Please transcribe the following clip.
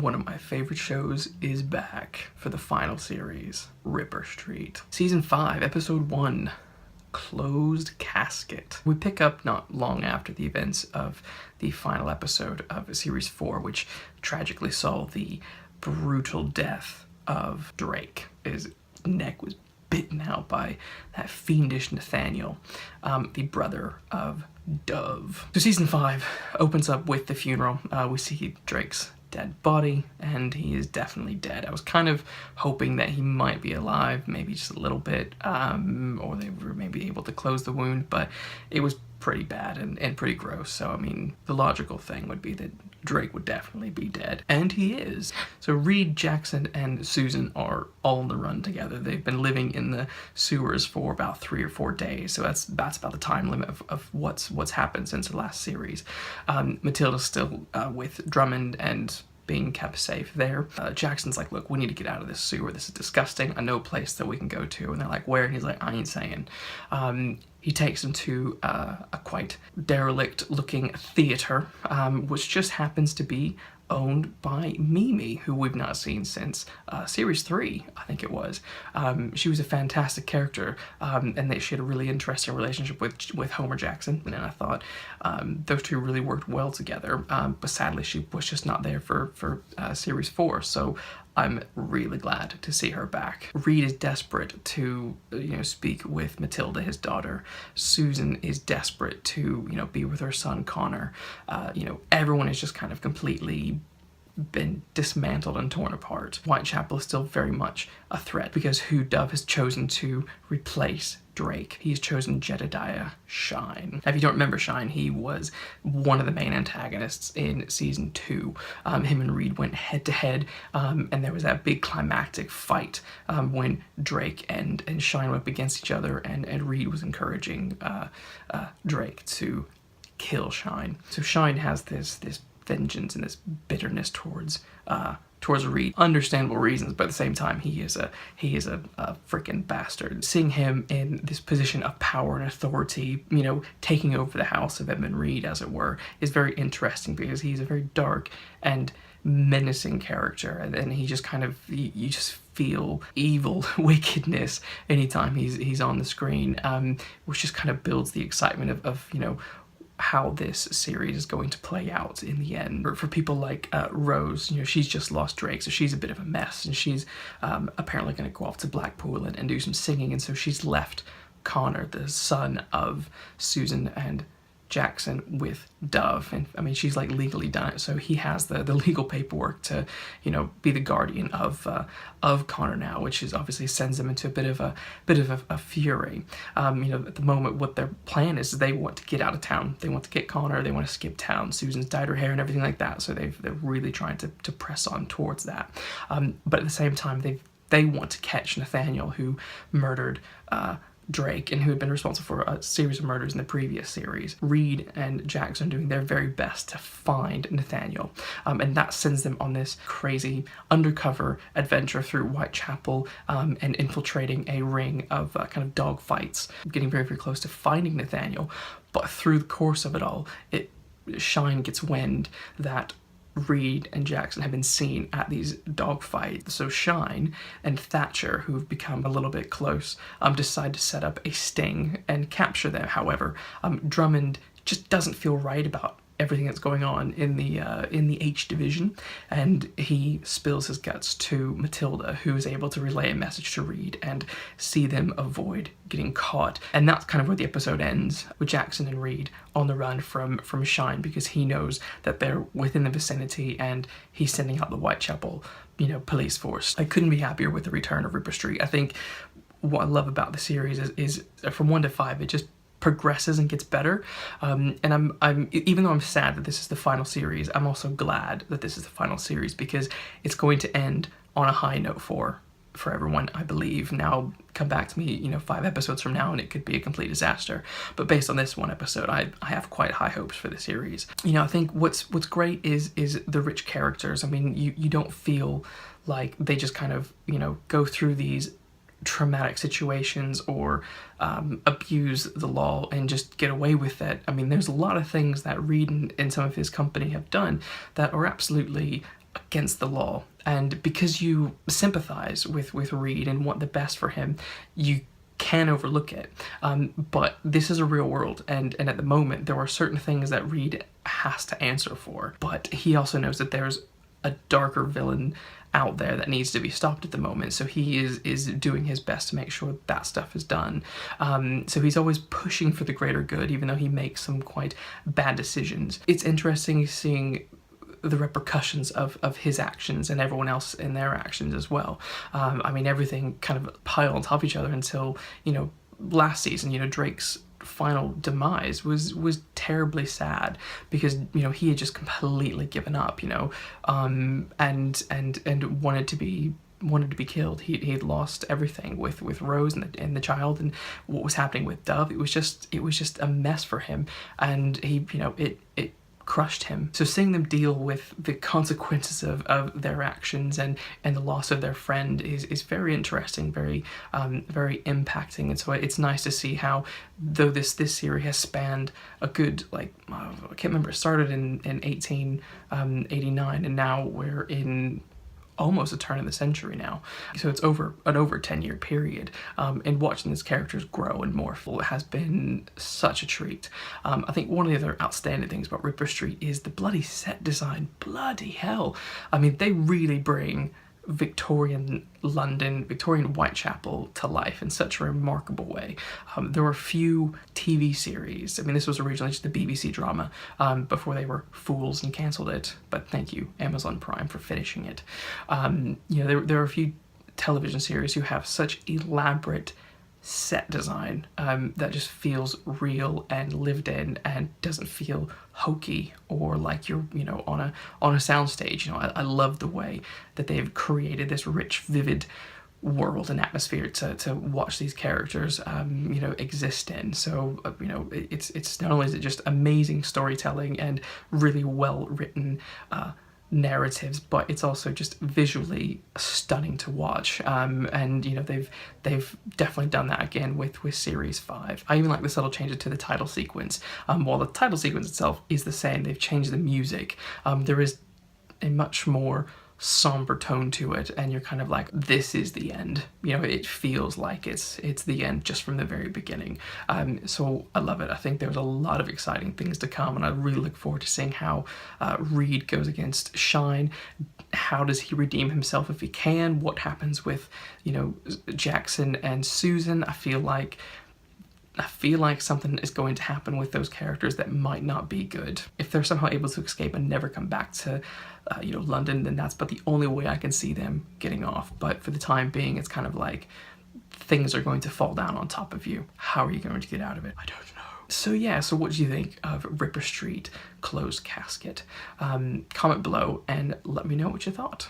one of my favorite shows is back for the final series, Ripper Street. Season 5, Episode 1, Closed Casket. We pick up not long after the events of the final episode of Series 4, which tragically saw the brutal death of Drake. His neck was bitten out by that fiendish Nathaniel, the brother of Dove. So Season 5 opens up with the funeral. We see Drake's dead body, and he is definitely dead. I was kind of hoping that he might be alive, maybe just a little bit, or they were maybe able to close the wound, but it was pretty bad and pretty gross. So I mean, the logical thing would be that Drake would definitely be dead, and he is. So Reid, Jackson, and Susan are all on the run together. They've been living in the sewers for about 3 or 4 days, so that's about the time limit of what's happened since the last series. Matilda's still with Drummond and being kept safe there. Jackson's like, look, we need to get out of this sewer. This is disgusting. I know a place that we can go to. And they're like, where? And he's like, I ain't saying. He takes them to a quite derelict looking theater, which just happens to be owned by Mimi, who we've not seen since Series 3, I think it was. She was a fantastic character, and she had a really interesting relationship with Homer Jackson, and I thought those two really worked well together, but sadly she was just not there for Series 4, so I'm really glad to see her back. Reid is desperate to, speak with Matilda, his daughter. Susan is desperate to, be with her son, Connor. Everyone is just kind of completely been dismantled and torn apart. Whitechapel is still very much a threat because who Dove has chosen to replace Drake. He's chosen Jedediah Shine. Now, if you don't remember Shine, he was one of the main antagonists in Season 2. Him and Reid went head to head, and there was that big climactic fight when Drake and Shine went up against each other, and Reid was encouraging Drake to kill Shine. So Shine has this vengeance and this bitterness towards Reid. Understandable reasons, but at the same time, he is a freaking bastard. Seeing him in this position of power and authority, taking over the house of Edmund Reid, as it were, is very interesting because he's a very dark and menacing character, and he just kind of, you just feel evil wickedness anytime he's on the screen, which just kind of builds the excitement of how this series is going to play out in the end. For people like Rose, she's just lost Drake, so she's a bit of a mess, and she's apparently going to go off to Blackpool and do some singing, and so she's left Connor, the son of Susan and Jackson, with Dove, and I mean, she's like legally done it, so he has the legal paperwork to be the guardian of Connor now, which is obviously sends them into a bit of a fury. At the moment, what their plan is they want to get out of town. They want to get Connor. They want to skip town. Susan's dyed her hair and everything like that, so they're really trying to press on towards that. But at the same time, they want to catch Nathaniel, who murdered Drake, and who had been responsible for a series of murders in the previous series. Reid and Jackson doing their very best to find Nathaniel, and that sends them on this crazy undercover adventure through Whitechapel, and infiltrating a ring of kind of dog fights, getting very, very close to finding Nathaniel. But through the course of it all, Shine gets wind that Reid and Jackson have been seen at these dogfights. So Shine and Thatcher, who've become a little bit close, decide to set up a sting and capture them. However, Drummond just doesn't feel right about everything that's going on in the H division, and he spills his guts to Matilda, who is able to relay a message to Reid and see them avoid getting caught. And that's kind of where the episode ends, with Jackson and Reid on the run from Shine, because he knows that they're within the vicinity, and he's sending out the Whitechapel police force. I couldn't be happier with the return of Ripper Street. I think what I love about the series is from 1 to 5, it just progresses and gets better, and I'm even though I'm sad that this is the final series, I'm also glad that this is the final series, because it's going to end on a high note for everyone, I believe. Now come back to me 5 episodes from now and it could be a complete disaster, but based on this one episode, I have quite high hopes for the series. I think what's great is the rich characters. I mean, you don't feel like they just kind of go through these traumatic situations or abuse the law and just get away with it. I mean, there's a lot of things that Reid and some of his company have done that are absolutely against the law, and because you sympathize with Reid and want the best for him, you can overlook it. But this is a real world, and at the moment there are certain things that Reid has to answer for, but he also knows that there's a darker villain out there that needs to be stopped at the moment, so he is doing his best to make sure that stuff is done. So he's always pushing for the greater good, even though he makes some quite bad decisions. It's interesting seeing the repercussions of his actions and everyone else in their actions as well. I mean, everything kind of piled on top of each other until, you know, last season, you know, Drake's final demise was terribly sad, because, you know, he had just completely given up, you know, and wanted to be killed. He had lost everything with Rose and the child, and what was happening with Dove. It was just a mess for him, and he, you know, it crushed him. So seeing them deal with the consequences of their actions and the loss of their friend is very interesting, very impacting. And so it's nice to see how, though this series has spanned a good, like, I can't remember, it started in 1889, and now we're in almost a turn of the century now. So it's over an 10-year period, and watching these characters grow and morph has been such a treat. I think one of the other outstanding things about Ripper Street is the bloody set design. Bloody hell. I mean, they really bring Victorian London, Victorian Whitechapel to life in such a remarkable way. There were few TV series. I mean, this was originally just a BBC drama before they were fools and cancelled it, but thank you, Amazon Prime, for finishing it. You know, there are a few television series who have such elaborate set design that just feels real and lived in, and doesn't feel hokey or like you're, you know, on a soundstage. You know, I love the way that they've created this rich, vivid world and atmosphere to watch these characters you know, exist in. So you know, it's not only is it just amazing storytelling and really well written narratives, but it's also just visually stunning to watch, and you know, they've definitely done that again with series 5. I even like the subtle changes to the title sequence. While the title sequence itself is the same, they've changed the music. There is a much more somber tone to it, and you're kind of like, this is the end. You know, it feels like it's the end just from the very beginning. So I love it. I think there's a lot of exciting things to come, and I really look forward to seeing how Reid goes against Shine. How does he redeem himself if he can? What happens with, you know, Jackson and Susan? I feel like something is going to happen with those characters that might not be good. If they're somehow able to escape and never come back to you know, London, then that's but the only way I can see them getting off. But for the time being, it's kind of like things are going to fall down on top of you. How are you going to get out of it? I don't know. So yeah, so what do you think of Ripper Street Closed Casket? Comment below and let me know what you thought.